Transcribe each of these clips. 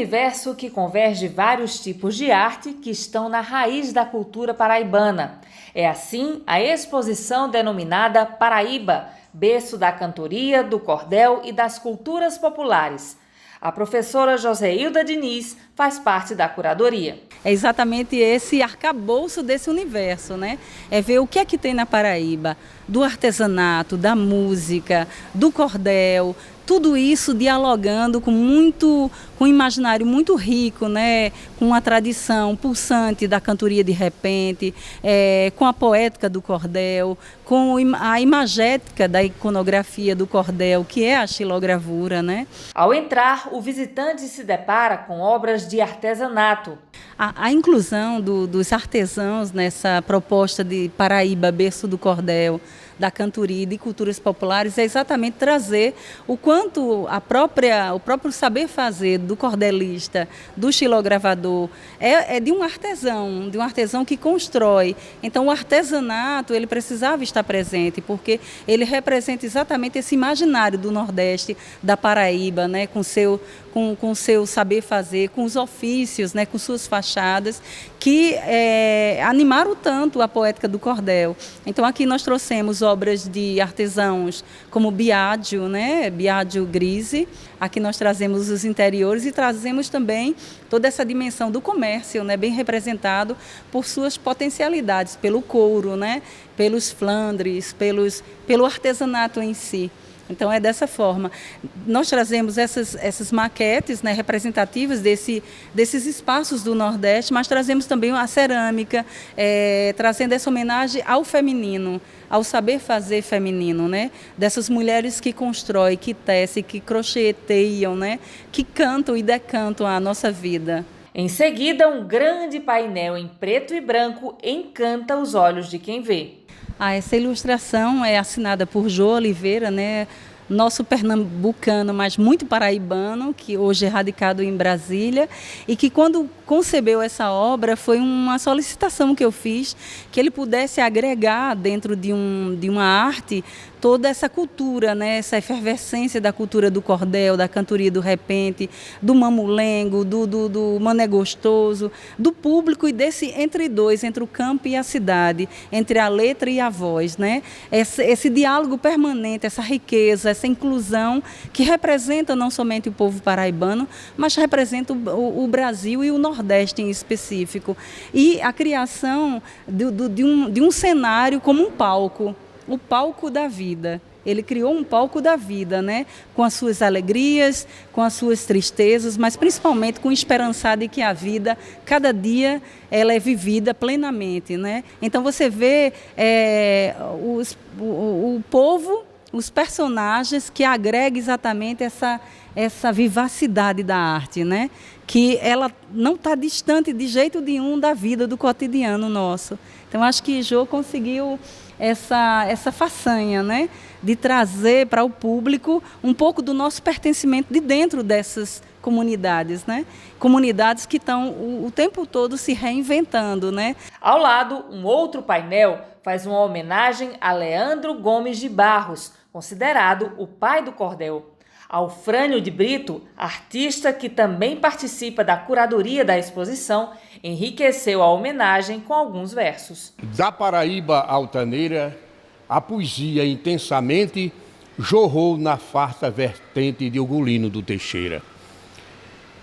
universo que converge vários tipos de arte que estão na raiz da cultura paraibana. É assim a exposição denominada Paraíba, berço da cantoria, do cordel e das culturas populares. A professora Joseilda Diniz faz parte da curadoria. É exatamente esse arcabouço desse universo, né? É ver o que é que tem na Paraíba, do artesanato, da música, do cordel, tudo isso dialogando com um imaginário muito rico, né? Com a tradição pulsante da cantoria de repente, com a poética do cordel, com a imagética da iconografia do cordel, que é a xilogravura, né? Ao entrar, o visitante se depara com obras de artesanato. A inclusão dos artesãos nessa proposta de Paraíba, berço do cordel, da cantoria e de culturas populares é exatamente trazer o quanto o próprio saber fazer do cordelista, do xilogravador, é de um artesão que constrói. Então o artesanato ele precisava estar presente, porque ele representa exatamente esse imaginário do Nordeste, da Paraíba, né, com seu saber fazer, com os ofícios, né, com suas fachadas, que animaram tanto a poética do cordel. Então aqui nós trouxemos obras de artesãos como Biagio, né, Biagio Grise. Aqui nós trazemos os interiores e trazemos também toda essa dimensão do comércio, né, bem representado por suas potencialidades, pelo couro, né, pelos flandres, pelo artesanato em si. Então é dessa forma. Nós trazemos essas maquetes, né, representativas desses espaços do Nordeste, mas trazemos também a cerâmica, trazendo essa homenagem ao feminino, ao saber fazer feminino, né? Dessas mulheres que constroem, que tecem, que crocheteiam, né? Que cantam e decantam a nossa vida. Em seguida, um grande painel em preto e branco encanta os olhos de quem vê. Essa ilustração é assinada por Jô Oliveira, né? Nosso pernambucano, mas muito paraibano, que hoje é radicado em Brasília, e que quando concebeu essa obra foi uma solicitação que eu fiz, que ele pudesse agregar dentro de uma arte toda essa cultura, né? Essa efervescência da cultura do cordel, da cantoria do repente, do mamulengo, do mané gostoso, do público e desse entre o campo e a cidade, entre a letra e a voz, né? Esse diálogo permanente, essa riqueza, essa inclusão que representa não somente o povo paraibano, mas representa o Brasil e o Nordeste em específico. E a criação de um cenário como um palco, o palco da vida. Ele criou um palco da vida, né? Com as suas alegrias, com as suas tristezas, mas principalmente com esperança de que a vida, cada dia, ela é vivida plenamente, né? Então você vê o povo, os personagens que agregam exatamente essa vivacidade da arte, né? Que ela não está distante de jeito nenhum da vida, do cotidiano nosso. Então acho que Jô conseguiu essa façanha, né, de trazer para o público um pouco do nosso pertencimento de dentro dessas comunidades, né? Comunidades que estão o tempo todo se reinventando, né? Ao lado, um outro painel faz uma homenagem a Leandro Gomes de Barros, considerado o pai do cordel. Alfrânio de Brito, artista que também participa da curadoria da exposição, enriqueceu a homenagem com alguns versos. Da Paraíba altaneira, a poesia intensamente jorrou na farta vertente de Ugolino do Teixeira.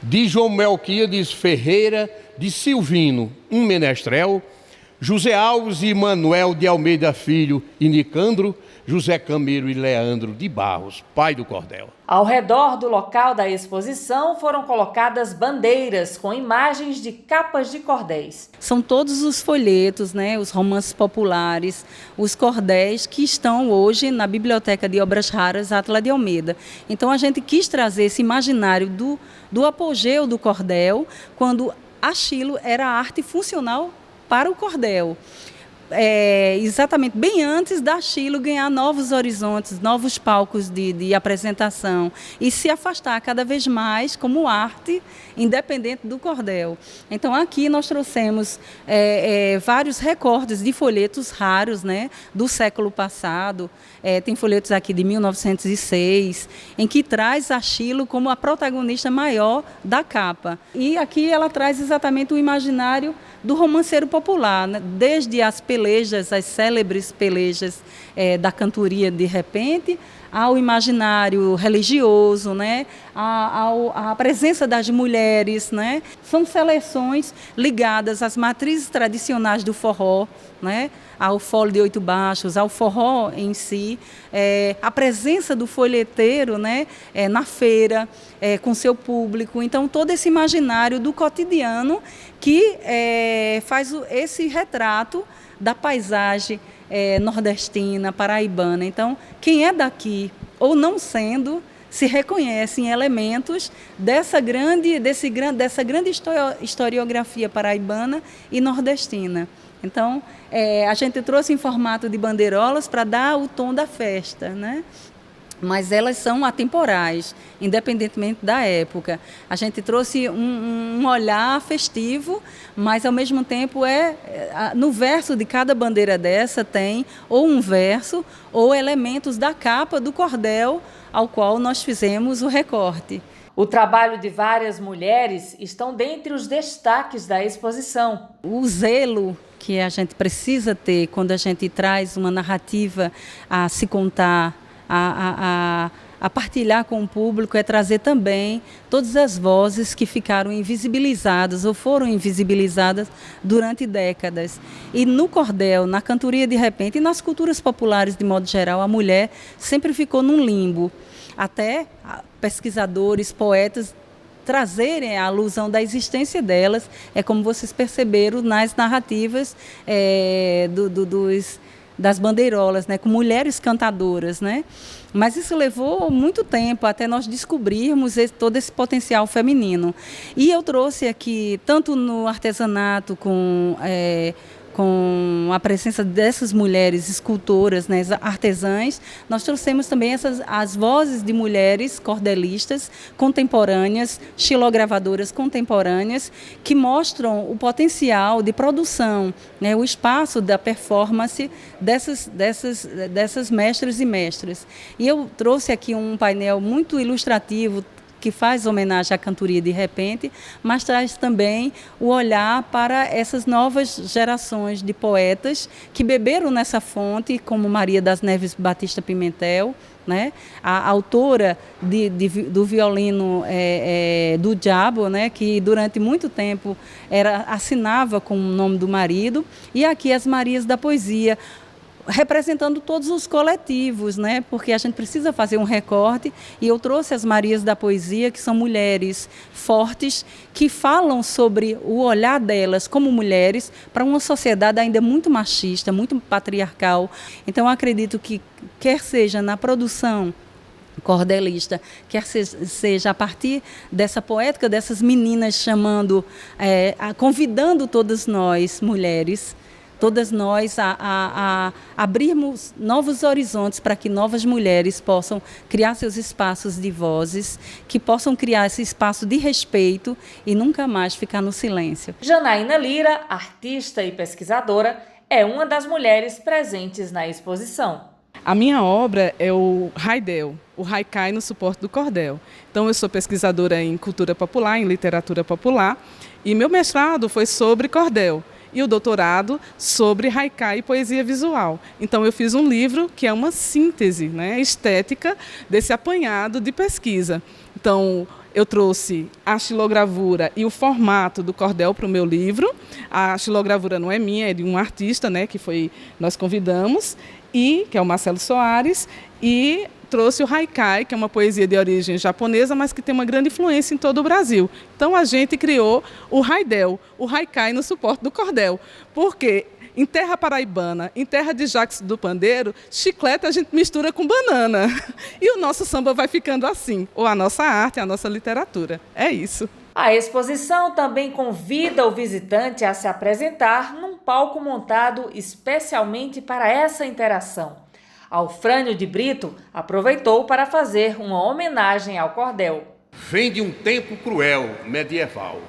De João Melquíades Ferreira, de Silvino, um menestrel, José Alves e Manuel de Almeida Filho e Nicandro, José Camilo e Leandro de Barros, pai do cordel. Ao redor do local da exposição foram colocadas bandeiras com imagens de capas de cordéis. São todos os folhetos, né, os romances populares, os cordéis que estão hoje na Biblioteca de Obras Raras Átila de Almeida. Então a gente quis trazer esse imaginário do apogeu do cordel, quando a xilo era a arte funcional para o cordel. exatamente bem antes da Chilo ganhar novos horizontes, novos palcos de apresentação e se afastar cada vez mais como arte independente do cordel. Então aqui nós trouxemos vários recortes de folhetos raros, né, do século passado. Tem folhetos aqui de 1906, em que traz a Chilo como a protagonista maior da capa. E aqui ela traz exatamente o imaginário do romanceiro popular, né? Desde as pelejas, as célebres pelejas da cantoria de repente, ao imaginário religioso, né? A presença das mulheres, né? São seleções ligadas às matrizes tradicionais do forró, né? Ao fole de 8 baixos, ao forró em si, a presença do folheteiro, né? Na feira, com seu público. Então, todo esse imaginário do cotidiano que faz esse retrato da paisagem nordestina, paraibana. Então, quem é daqui ou não sendo, se reconhece em elementos dessa grande historiografia paraibana e nordestina. Então, a gente trouxe em formato de bandeirolas para dar o tom da festa, né? Mas elas são atemporais, independentemente da época. A gente trouxe um olhar festivo, mas, ao mesmo tempo, no verso de cada bandeira dessa tem ou um verso ou elementos da capa do cordel ao qual nós fizemos o recorte. O trabalho de várias mulheres estão dentre os destaques da exposição. O zelo que a gente precisa ter quando a gente traz uma narrativa a se contar, a partilhar com o público, é trazer também todas as vozes que ficaram invisibilizadas ou foram invisibilizadas durante décadas. E no cordel, na cantoria de repente e nas culturas populares de modo geral, a mulher sempre ficou num limbo. Até pesquisadores, poetas trazerem a alusão da existência delas, como vocês perceberam nas narrativas das bandeirolas, né, com mulheres cantadoras, né? Mas isso levou muito tempo até nós descobrirmos todo esse potencial feminino. E eu trouxe aqui, tanto no artesanato com a presença dessas mulheres escultoras, né, artesãs, nós trouxemos também as vozes de mulheres cordelistas contemporâneas, xilogravadoras contemporâneas, que mostram o potencial de produção, né, o espaço da performance dessas mestras e mestras. E eu trouxe aqui um painel muito ilustrativo, que faz homenagem à cantoria de repente, mas traz também o olhar para essas novas gerações de poetas que beberam nessa fonte, como Maria das Neves Batista Pimentel, né? A autora do violino do Diabo, né? Que durante muito tempo assinava com o nome do marido, e aqui as Marias da Poesia, representando todos os coletivos, né? Porque a gente precisa fazer um recorte, e eu trouxe as Marias da Poesia, que são mulheres fortes, que falam sobre o olhar delas como mulheres para uma sociedade ainda muito machista, muito patriarcal. Então, eu acredito que, quer seja na produção cordelista, quer seja a partir dessa poética, dessas meninas convidando todas nós, mulheres, todas nós a abrirmos novos horizontes para que novas mulheres possam criar seus espaços de vozes, que possam criar esse espaço de respeito e nunca mais ficar no silêncio. Janaína Lira, artista e pesquisadora, é uma das mulheres presentes na exposição. A minha obra é o Haidel, o haikai no suporte do cordel. Então, eu sou pesquisadora em cultura popular, em literatura popular, e meu mestrado foi sobre cordel, e o doutorado sobre haikai e poesia visual. Então, eu fiz um livro que é uma síntese, né, estética desse apanhado de pesquisa. Então, eu trouxe a xilogravura e o formato do cordel para o meu livro. A xilogravura não é minha, é de um artista, né, nós convidamos, que é o Marcelo Soares, e trouxe o haikai, que é uma poesia de origem japonesa, mas que tem uma grande influência em todo o Brasil. Então, a gente criou o Haidel, o haikai no suporte do cordel, porque em terra paraibana, em terra de Jacques do Pandeiro, chiclete a gente mistura com banana. E o nosso samba vai ficando assim, ou a nossa arte, a nossa literatura. É isso. A exposição também convida o visitante a se apresentar num palco montado especialmente para essa interação. Alfrânio de Brito aproveitou para fazer uma homenagem ao cordel. Vem de um tempo cruel, medieval.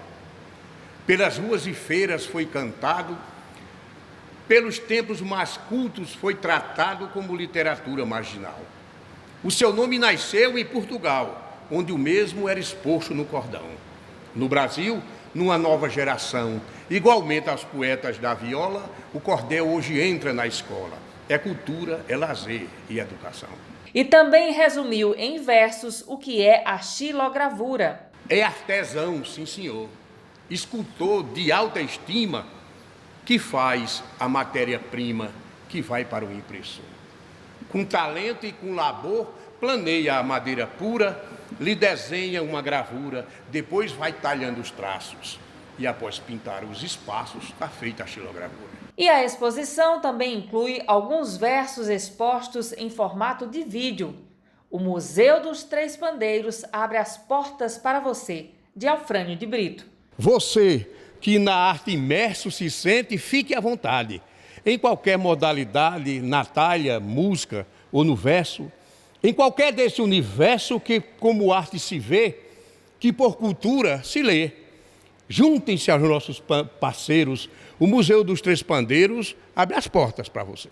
Pelas ruas e feiras foi cantado, pelos templos mais cultos foi tratado como literatura marginal. O seu nome nasceu em Portugal, onde o mesmo era exposto no cordão. No Brasil, numa nova geração, igualmente aos poetas da viola, o cordel hoje entra na escola. É cultura, é lazer e educação. E também resumiu em versos o que é a xilogravura. É artesão, sim senhor, escultor de alta estima, que faz a matéria-prima que vai para o impressor. Com talento e com labor, planeia a madeira pura, lhe desenha uma gravura, depois vai talhando os traços. E após pintar os espaços, está feita a xilogravura. E a exposição também inclui alguns versos expostos em formato de vídeo. O Museu dos Três Pandeiros abre as portas para você, de Alfrânio de Brito. Você que na arte imerso se sente, fique à vontade. Em qualquer modalidade, na talha, música ou no verso, em qualquer desse universo que como arte se vê, que por cultura se lê. Juntem-se aos nossos parceiros. O Museu dos Três Pandeiros abre as portas para você.